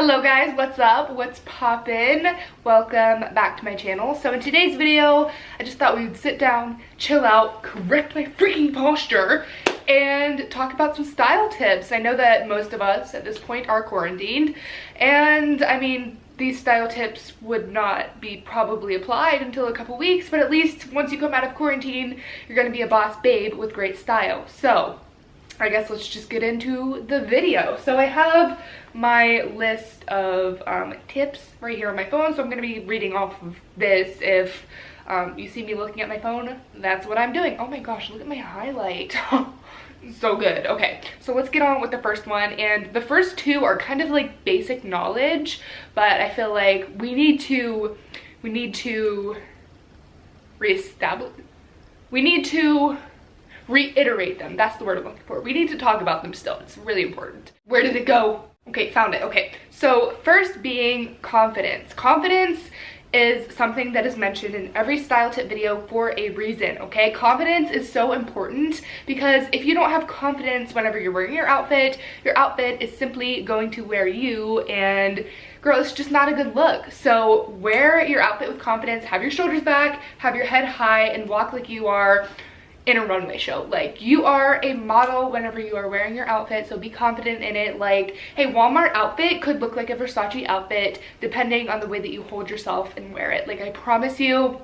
Hello guys, what's up? What's poppin'? Welcome back to my channel. So in today's video, I just thought we'd sit down, chill out, correct my freaking posture, and talk about some style tips. I know that most of us at this point are quarantined, and I mean, these style tips would not be probably applied until a couple weeks, but at least once you come out of quarantine, you're gonna be a boss babe with great style. So I guess let's just get into the video. So I have my list of tips right here on my phone, so I'm going to be reading off of this. If you see me looking at my phone, that's what I'm doing. Oh my gosh, look at my highlight. So good. Okay, so let's get on with the first one, and the first two are kind of like basic knowledge, but I feel like we need to reiterate them. That's the word I'm looking for. We need to talk about them still. It's really important. Where did it go? Okay, found it. Okay, so first being confidence. Confidence is something that is mentioned in every style tip video for a reason, okay? Confidence is so important because if you don't have confidence whenever you're wearing your outfit is simply going to wear you, and girl, it's just not a good look. So wear your outfit with confidence, have your shoulders back, have your head high, and walk like you are in a runway show. Like, you are a model whenever you are wearing your outfit, so be confident in it. Like, hey, Walmart outfit could look like a Versace outfit depending on the way that you hold yourself and wear it. Like, I promise you,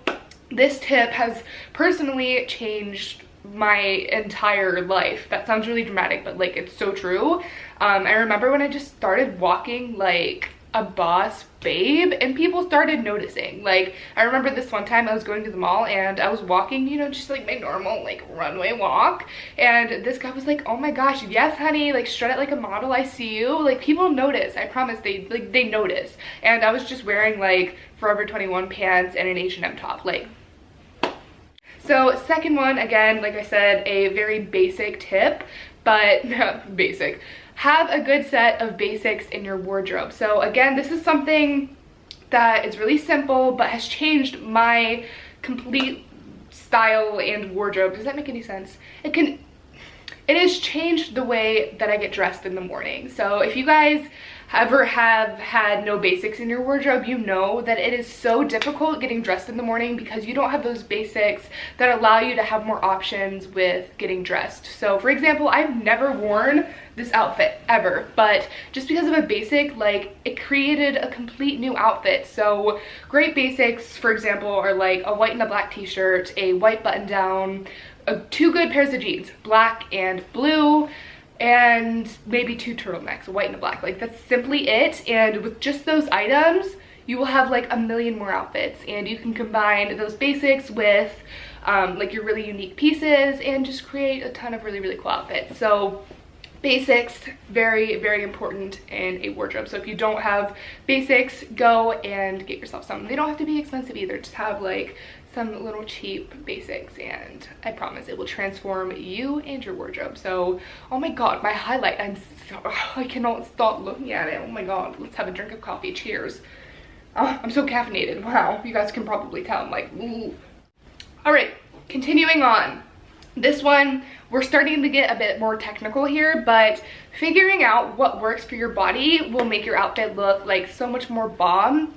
this tip has personally changed my entire life. That sounds really dramatic, but like, it's so true. I remember when I just started walking like a boss babe and people started noticing. Like, I remember this one time I was going to the mall and I was walking, you know, just like my normal like runway walk, and this guy was like, oh my gosh, yes honey, like strut it like a model, I see you. Like, people notice. I promise, they notice. And I was just wearing like Forever 21 pants and an H&M top. Like, so second one, again, like I said, a very basic tip, but basic. Have a good set of basics in your wardrobe. So again, this is something that is really simple but has changed my complete style and wardrobe. Does that make any sense? It has changed the way that I get dressed in the morning. So if you guys ever have had no basics in your wardrobe, you know that it is so difficult getting dressed in the morning because you don't have those basics that allow you to have more options with getting dressed. So for example, I've never worn this outfit ever, but just because of a basic, like, it created a complete new outfit. So great basics, for example, are like a white and a black t-shirt, a white button down, two good pairs of jeans, black and blue, and maybe two turtlenecks, a white and a black. Like, that's simply it. And with just those items, you will have like a million more outfits, and you can combine those basics with like your really unique pieces and just create a ton of really, really cool outfits. So basics, very, very important in a wardrobe. So if you don't have basics, go and get yourself some. They don't have to be expensive either. Just have like some little cheap basics, and I promise it will transform you and your wardrobe. So, oh my god, my highlight, I cannot stop looking at it. Oh my god, let's have a drink of coffee. Cheers. Oh, I'm so caffeinated. Wow, you guys can probably tell. I'm like, ooh. All right, continuing on. This one, we're starting to get a bit more technical here, but figuring out what works for your body will make your outfit look like so much more bomb.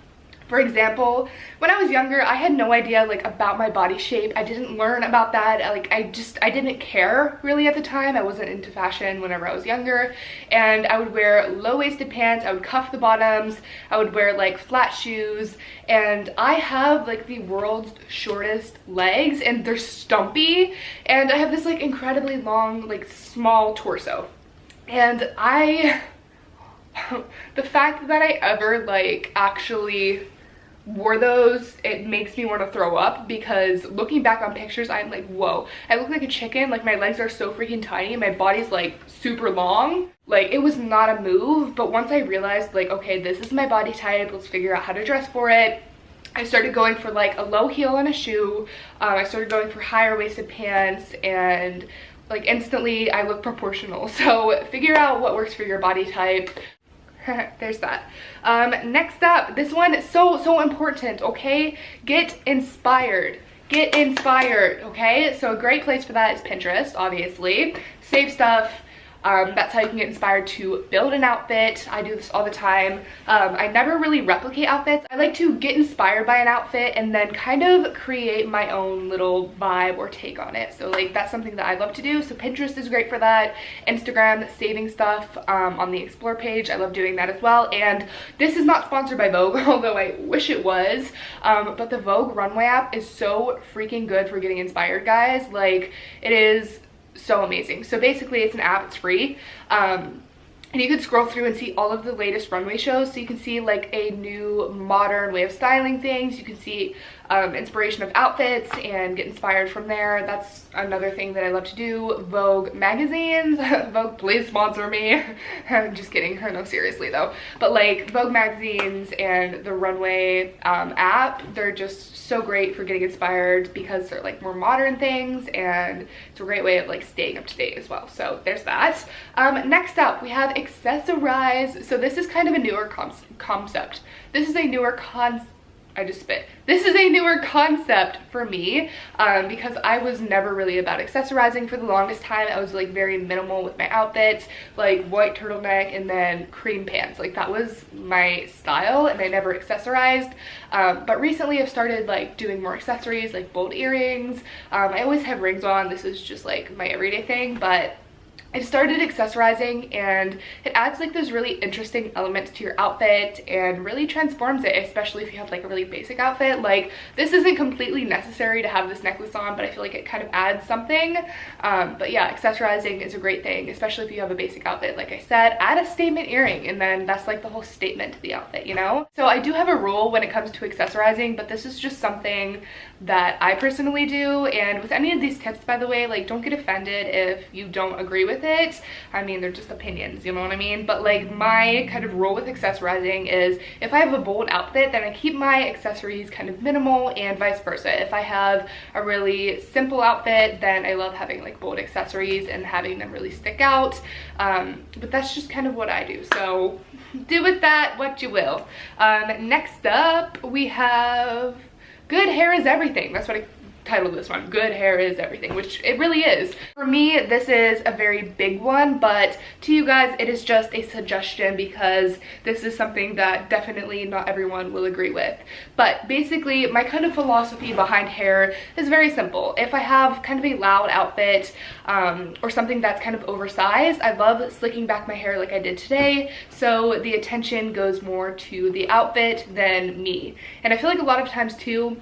For example, when I was younger, I had no idea like about my body shape. I didn't learn about that. Like, I didn't care really at the time. I wasn't into fashion whenever I was younger, and I would wear low-waisted pants, I would cuff the bottoms, I would wear like flat shoes, and I have like the world's shortest legs, and they're stumpy, and I have this like incredibly long, like small torso. And the fact that I ever like actually wore those, it makes me want to throw up, because looking back on pictures, I'm like, whoa, I look like a chicken. Like, my legs are so freaking tiny and my body's like super long. Like, it was not a move. But once I realized like, okay, this is my body type, let's figure out how to dress for it, I started going for like a low heel and a shoe. I started going for higher waisted pants, and like instantly I look proportional. So figure out what works for your body type. There's that. Next up, this one is so important, okay? Get inspired. Get inspired, okay? So a great place for that is Pinterest, obviously. Save stuff, That's how you can get inspired to build an outfit. I do this all the time. I never really replicate outfits. I like to get inspired by an outfit and then kind of create my own little vibe or take on it. So like that's something that I love to do. So Pinterest is great for that. Instagram, saving stuff on the explore page. I love doing that as well. And this is not sponsored by Vogue, although I wish it was. But the Vogue runway app is so freaking good for getting inspired, guys. Like, it is so amazing. So basically it's an app, it's free, and you can scroll through and see all of the latest runway shows. So you can see like a new modern way of styling things. You can see inspiration of outfits and get inspired from there. That's another thing that I love to do. Vogue magazines. Vogue, please sponsor me. I'm just kidding. No, seriously though. But like Vogue magazines and the runway app, they're just so great for getting inspired because they're like more modern things, and it's a great way of like staying up to date as well. So there's that. Next up we have Accessorize. So this is kind of a newer concept. This is a newer This is a newer concept for me because I was never really about accessorizing for the longest time. I was like very minimal with my outfits, like white turtleneck and then cream pants. Like that was my style, and I never accessorized. But recently I've started like doing more accessories, like bold earrings. I always have rings on. This is just like my everyday thing, but I started accessorizing, and it adds like those really interesting elements to your outfit and really transforms it, especially if you have like a really basic outfit. Like this isn't completely necessary to have this necklace on, but I feel like it kind of adds something. But yeah, accessorizing is a great thing, especially if you have a basic outfit. Like I said, add a statement earring, and then that's like the whole statement to the outfit, you know? So I do have a rule when it comes to accessorizing, but this is just something that I personally do. And with any of these tips, by the way, like don't get offended if you don't agree with it. I mean, they're just opinions, you know what I mean? But like my kind of rule with accessorizing is if I have a bold outfit, then I keep my accessories kind of minimal, and vice versa. If I have a really simple outfit, then I love having like bold accessories and having them really stick out. But that's just kind of what I do. So do with that what you will. Next up we have Good Hair is Everything. That's what I titled this one. Good hair is everything, which it really is. For me, this is a very big one, but to you guys, it is just a suggestion because this is something that definitely not everyone will agree with. But basically, my kind of philosophy behind hair is very simple. If I have kind of a loud outfit or something that's kind of oversized, I love slicking back my hair like I did today, so the attention goes more to the outfit than me. And I feel like a lot of times too,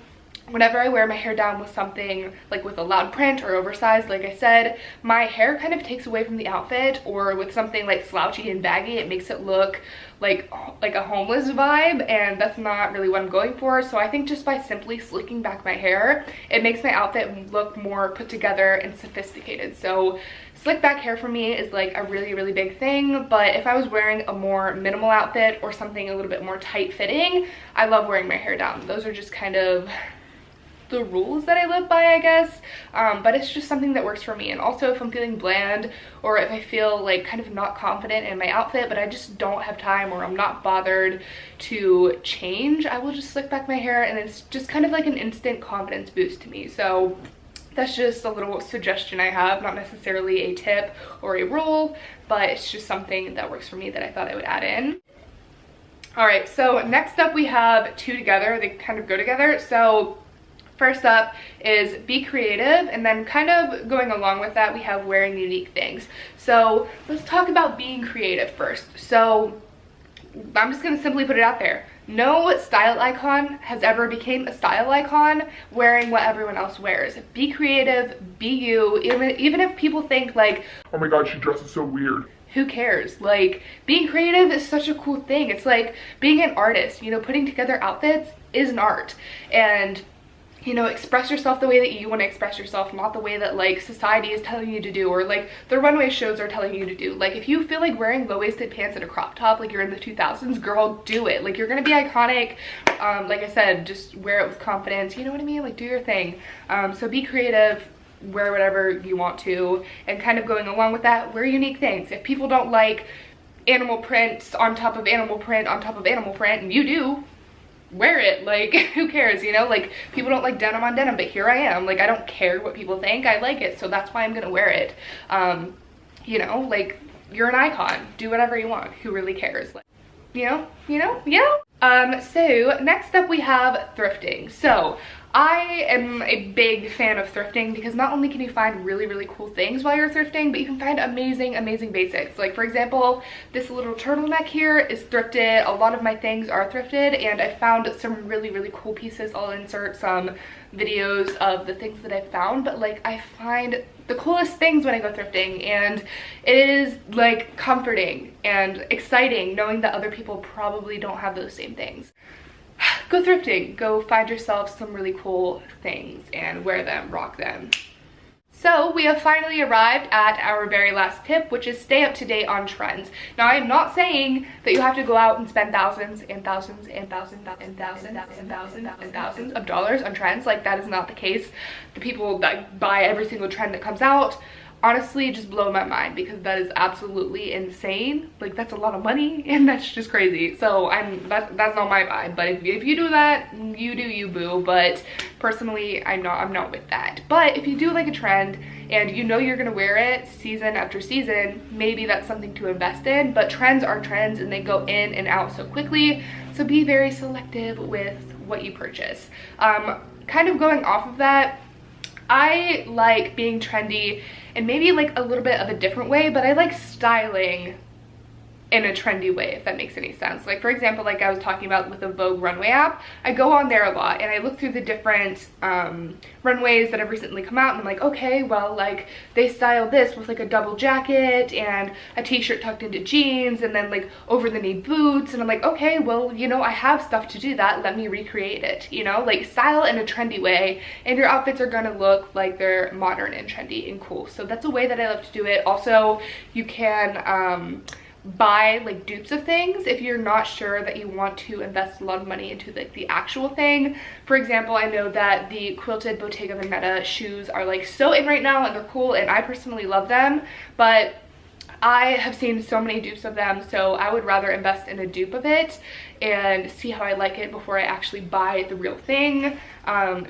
whenever I wear my hair down with something like with a loud print or oversized, like I said, my hair kind of takes away from the outfit, or with something like slouchy and baggy, it makes it look like a homeless vibe, and that's not really what I'm going for. So I think just by simply slicking back my hair, it makes my outfit look more put together and sophisticated. So slick back hair for me is like a really, really big thing. But if I was wearing a more minimal outfit or something a little bit more tight fitting, I love wearing my hair down. Those are just kind of the rules that I live by, I guess. But it's just something that works for me. And also if I'm feeling bland, or if I feel like kind of not confident in my outfit, but I just don't have time, or I'm not bothered to change, I will just slick back my hair, and it's just kind of like an instant confidence boost to me. So that's just a little suggestion I have, not necessarily a tip or a rule, but it's just something that works for me that I thought I would add in. All right, so next up we have two together. They kind of go together. So first up is be creative, and then kind of going along with that, we have wearing unique things. So let's talk about being creative first. So I'm just gonna simply put it out there. No style icon has ever became a style icon wearing what everyone else wears. Be creative, be you, even if people think like, oh my god, she dresses so weird. Who cares? Like, being creative is such a cool thing. It's like being an artist, you know, putting together outfits is an art. And you know, express yourself the way that you want to express yourself, not the way that like society is telling you to do, or like the runway shows are telling you to do. Like if you feel like wearing low-waisted pants and a crop top like you're in the 2000s, girl, do it. Like you're gonna be iconic. Like I said, just wear it with confidence, you know what I mean? Like do your thing. So be creative, wear whatever you want to, and kind of going along with that, wear unique things. If people don't like animal prints on top of animal print on top of animal print, and you do, wear it. Like who cares, you know? Like people don't like denim on denim, but here I am. Like I don't care what people think, I like it, so that's why I'm gonna wear it. you know, like, you're an icon, do whatever you want, who really cares? Like, you know. So next up we have thrifting. So I am a big fan of thrifting because not only can you find really cool things while you're thrifting, but you can find amazing basics. Like, for example, this little turtleneck here is thrifted. A lot of my things are thrifted, and I found some really cool pieces. I'll insert some videos of the things that I found, but like, I find the coolest things when I go thrifting, and it is like comforting and exciting knowing that other people probably don't have those same things. Go thrifting, go find yourself some really cool things and wear them, rock them. So we have finally arrived at our very last tip, which is stay up to date on trends. Now, I am not saying that you have to go out and spend thousands of dollars on trends. Like, that is not the case. The people that buy every single trend that comes out honestly just blow my mind, because that is absolutely insane. Like, that's a lot of money, and that's just crazy. So that's not my vibe. But if you do that, you do you, boo. But personally, I'm not with that. But if you do like a trend and you know you're gonna wear it season after season, maybe that's something to invest in. But trends are trends, and they go in and out so quickly, so be very selective with what you purchase. Kind of going off of that, I like being trendy and maybe like a little bit of a different way, but I like styling in a trendy way, if that makes any sense. Like, for example, like I was talking about with the Vogue runway app, I go on there a lot and I look through the different runways that have recently come out, and I'm like, okay, well, like, they styled this with like a double jacket and a t-shirt tucked into jeans and then like over the knee boots, and I'm like, okay, well, you know, I have stuff to do that, let me recreate it, you know? Like, style in a trendy way, and your outfits are gonna look like they're modern and trendy and cool. So that's a way that I love to do it. Also, you can buy like dupes of things if you're not sure that you want to invest a lot of money into like the actual thing. For example, I know that the quilted Bottega Veneta shoes are like so in right now, and they're cool, and I personally love them, but I have seen so many dupes of them, so I would rather invest in a dupe of it and see how I like it before I actually buy the real thing,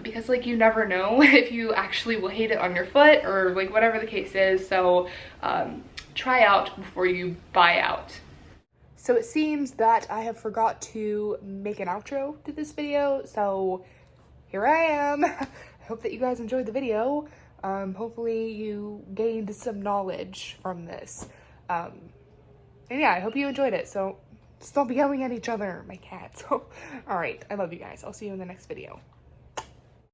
because like, you never know if you actually will hate it on your foot or like whatever the case is. So try out before you buy out. So it seems that I have forgot to make an outro to this video, so here I am. I hope that you guys enjoyed the video. Hopefully you gained some knowledge from this. And yeah, I hope you enjoyed it. So just don't be yelling at each other, my cats. All right, I love you guys. I'll see you in the next video.